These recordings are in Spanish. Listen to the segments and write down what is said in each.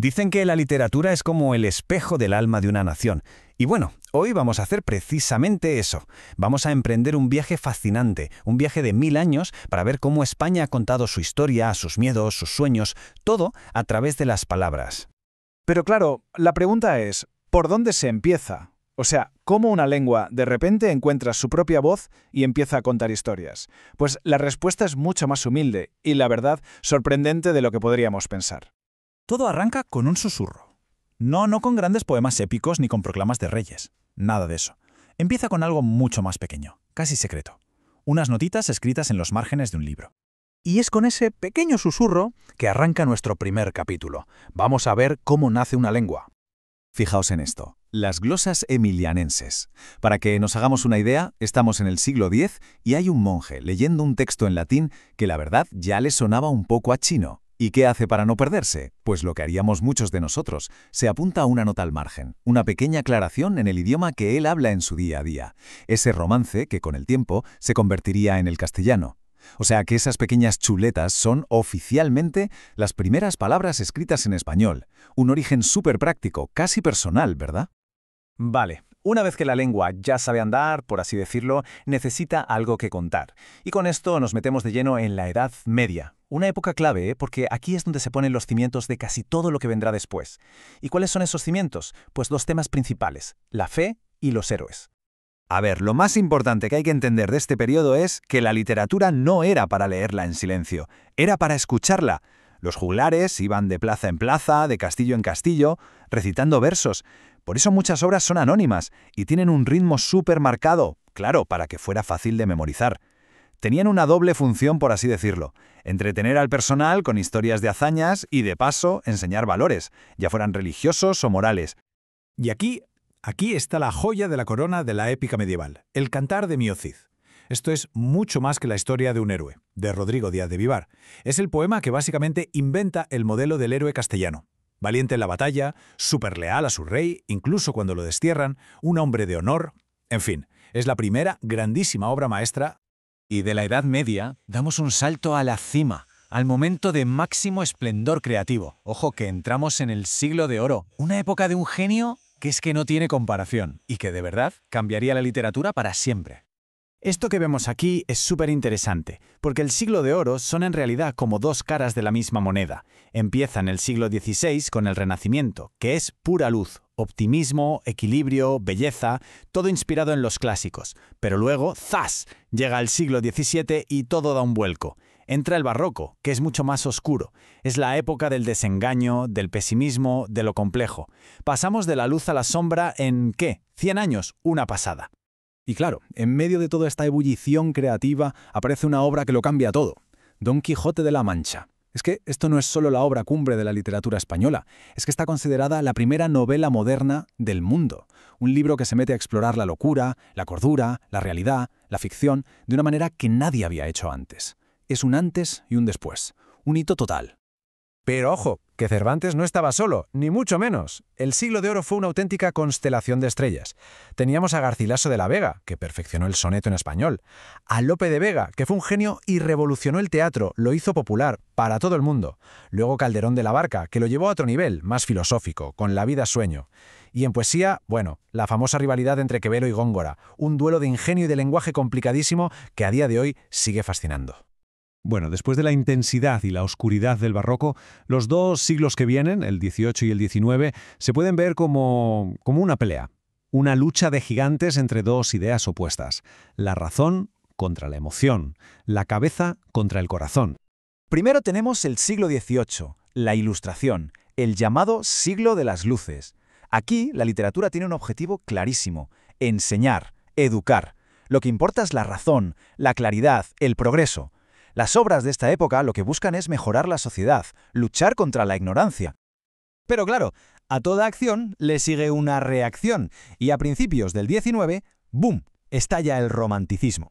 Dicen que la literatura es como el espejo del alma de una nación. Y bueno, hoy vamos a hacer precisamente eso. Vamos a emprender un viaje fascinante, un viaje de 1000 años para ver cómo España ha contado su historia, sus miedos, sus sueños, todo a través de las palabras. Pero claro, la pregunta es, ¿por dónde se empieza? O sea, ¿cómo una lengua de repente encuentra su propia voz y empieza a contar historias? Pues la respuesta es mucho más humilde y, la verdad, sorprendente de lo que podríamos pensar. Todo arranca con un susurro. No con grandes poemas épicos ni con proclamas de reyes. Nada de eso. Empieza con algo mucho más pequeño, casi secreto. Unas notitas escritas en los márgenes de un libro. Y es con ese pequeño susurro que arranca nuestro primer capítulo. Vamos a ver cómo nace una lengua. Fijaos en esto, las glosas emilianenses. Para que nos hagamos una idea, estamos en el siglo X y hay un monje leyendo un texto en latín que la verdad ya le sonaba un poco a chino. ¿Y qué hace para no perderse? Pues lo que haríamos muchos de nosotros. Se apunta a una nota al margen, una pequeña aclaración en el idioma que él habla en su día a día. Ese romance que con el tiempo se convertiría en el castellano. O sea que esas pequeñas chuletas son oficialmente las primeras palabras escritas en español. Un origen súper práctico, casi personal, ¿verdad? Vale. Una vez que la lengua ya sabe andar, por así decirlo, necesita algo que contar. Y con esto nos metemos de lleno en la Edad Media. Una época clave, porque aquí es donde se ponen los cimientos de casi todo lo que vendrá después. ¿Y cuáles son esos cimientos? Pues dos temas principales, la fe y los héroes. A ver, lo más importante que hay que entender de este periodo es que la literatura no era para leerla en silencio, era para escucharla. Los juglares iban de plaza en plaza, de castillo en castillo, recitando versos. Por eso muchas obras son anónimas y tienen un ritmo súper marcado, claro, para que fuera fácil de memorizar. Tenían una doble función, por así decirlo, entretener al personal con historias de hazañas y, de paso, enseñar valores, ya fueran religiosos o morales. Y aquí está la joya de la corona de la épica medieval, el Cantar de Mio Cid. Esto es mucho más que la historia de un héroe, de Rodrigo Díaz de Vivar. Es el poema que básicamente inventa el modelo del héroe castellano. Valiente en la batalla, súper leal a su rey, incluso cuando lo destierran, un hombre de honor. En fin, es la primera grandísima obra maestra. Y de la Edad Media damos un salto a la cima, al momento de máximo esplendor creativo. Ojo que entramos en el siglo de oro, una época de un genio que es que no tiene comparación y que de verdad cambiaría la literatura para siempre. Esto que vemos aquí es súper interesante, porque el siglo de oro son en realidad como dos caras de la misma moneda. Empieza en el siglo XVI con el Renacimiento, que es pura luz, optimismo, equilibrio, belleza, todo inspirado en los clásicos. Pero luego, ¡zas!, llega el siglo XVII y todo da un vuelco. Entra el barroco, que es mucho más oscuro. Es la época del desengaño, del pesimismo, de lo complejo. Pasamos de la luz a la sombra en, ¿qué? 100 años, una pasada. Y claro, en medio de toda esta ebullición creativa aparece una obra que lo cambia todo. Don Quijote de la Mancha. Es que esto no es solo la obra cumbre de la literatura española, es que está considerada la primera novela moderna del mundo. Un libro que se mete a explorar la locura, la cordura, la realidad, la ficción, de una manera que nadie había hecho antes. Es un antes y un después. Un hito total. Pero ojo, que Cervantes no estaba solo, ni mucho menos. El siglo de oro fue una auténtica constelación de estrellas. Teníamos a Garcilaso de la Vega, que perfeccionó el soneto en español, a Lope de Vega, que fue un genio y revolucionó el teatro, lo hizo popular para todo el mundo. Luego Calderón de la Barca, que lo llevó a otro nivel, más filosófico, con La vida sueño. Y en poesía, bueno, la famosa rivalidad entre Quevedo y Góngora, un duelo de ingenio y de lenguaje complicadísimo que a día de hoy sigue fascinando. Bueno, después de la intensidad y la oscuridad del barroco, los dos siglos que vienen, el XVIII y el XIX, se pueden ver como una pelea, una lucha de gigantes entre dos ideas opuestas, la razón contra la emoción, la cabeza contra el corazón. Primero tenemos el siglo XVIII, la Ilustración, el llamado siglo de las luces. Aquí la literatura tiene un objetivo clarísimo: enseñar, educar. Lo que importa es la razón, la claridad, el progreso. Las obras de esta época lo que buscan es mejorar la sociedad, luchar contra la ignorancia. Pero claro, a toda acción le sigue una reacción, y a principios del XIX, ¡boom!, estalla el romanticismo,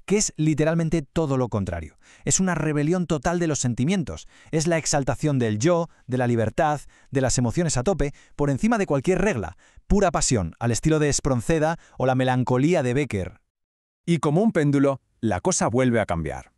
que es literalmente todo lo contrario. Es una rebelión total de los sentimientos, es la exaltación del yo, de la libertad, de las emociones a tope, por encima de cualquier regla, pura pasión, al estilo de Espronceda o la melancolía de Bécquer. Y como un péndulo, la cosa vuelve a cambiar.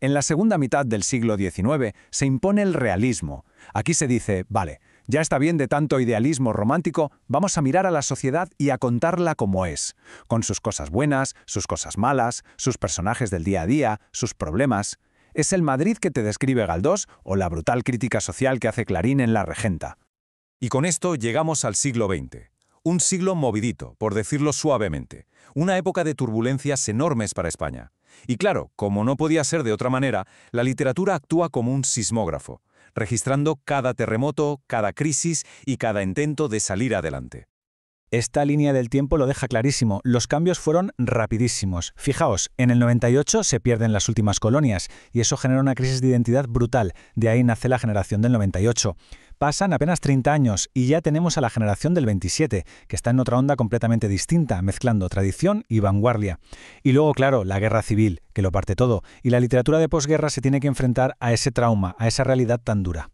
En la segunda mitad del siglo XIX se impone el realismo. Aquí se dice, vale, Ya está bien de tanto idealismo romántico, vamos a mirar a la sociedad y a contarla como es, con sus cosas buenas, sus cosas malas, sus personajes del día a día, sus problemas. Es el Madrid que te describe Galdós o la brutal crítica social que hace Clarín en La Regenta. Y con esto llegamos al siglo XX. Un siglo movidito, por decirlo suavemente. Una época de turbulencias enormes para España. Y claro, como no podía ser de otra manera, la literatura actúa como un sismógrafo, registrando cada terremoto, cada crisis y cada intento de salir adelante. Esta línea del tiempo lo deja clarísimo. Los cambios fueron rapidísimos. Fijaos, en el 98 se pierden las últimas colonias y eso genera una crisis de identidad brutal. De ahí nace la generación del 98. Pasan apenas 30 años y ya tenemos a la generación del 27, que está en otra onda completamente distinta, mezclando tradición y vanguardia. Y luego, claro, la guerra civil, que lo parte todo, y la literatura de posguerra se tiene que enfrentar a ese trauma, a esa realidad tan dura.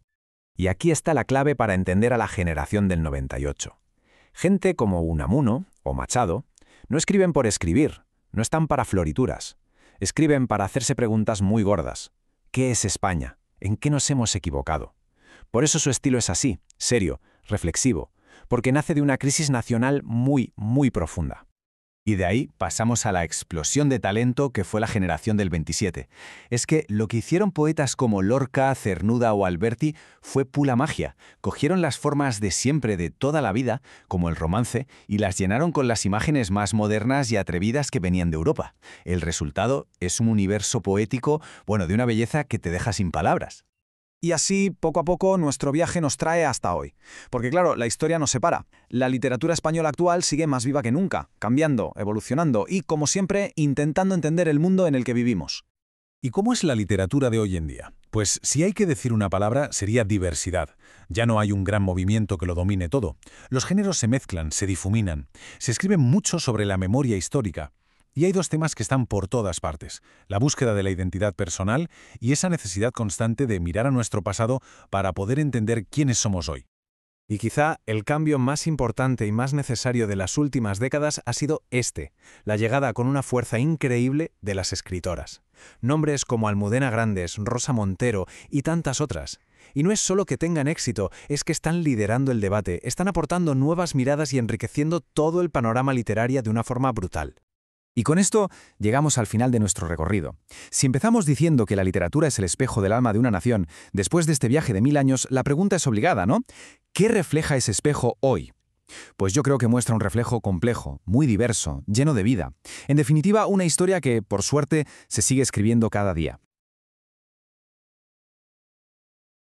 Y aquí está la clave para entender a la generación del 98. Gente como Unamuno o Machado no escriben por escribir, no están para florituras. Escriben para hacerse preguntas muy gordas. ¿Qué es España? ¿En qué nos hemos equivocado? Por eso su estilo es así, serio, reflexivo, porque nace de una crisis nacional muy, muy profunda. Y de ahí pasamos a la explosión de talento que fue la generación del 27. Es que lo que hicieron poetas como Lorca, Cernuda o Alberti fue pura magia. Cogieron las formas de siempre de toda la vida, como el romance, y las llenaron con las imágenes más modernas y atrevidas que venían de Europa. El resultado es un universo poético, de una belleza que te deja sin palabras. Y así, poco a poco, nuestro viaje nos trae hasta hoy. Porque claro, la historia no se para. La literatura española actual sigue más viva que nunca, cambiando, evolucionando y, como siempre, intentando entender el mundo en el que vivimos. ¿Y cómo es la literatura de hoy en día? Pues si hay que decir una palabra, sería diversidad. Ya no hay un gran movimiento que lo domine todo. Los géneros se mezclan, se difuminan. Se escribe mucho sobre la memoria histórica. Y hay dos temas que están por todas partes: la búsqueda de la identidad personal y esa necesidad constante de mirar a nuestro pasado para poder entender quiénes somos hoy. Y quizá el cambio más importante y más necesario de las últimas décadas ha sido la llegada con una fuerza increíble de las escritoras. Nombres como Almudena Grandes, Rosa Montero y tantas otras. Y no es solo que tengan éxito, es que están liderando el debate, están aportando nuevas miradas y enriqueciendo todo el panorama literario de una forma brutal. Y con esto llegamos al final de nuestro recorrido. Si empezamos diciendo que la literatura es el espejo del alma de una nación, después de este viaje de 1000 años, la pregunta es obligada, ¿no? ¿Qué refleja ese espejo hoy? Pues yo creo que muestra un reflejo complejo, muy diverso, lleno de vida. En definitiva, una historia que, por suerte, se sigue escribiendo cada día.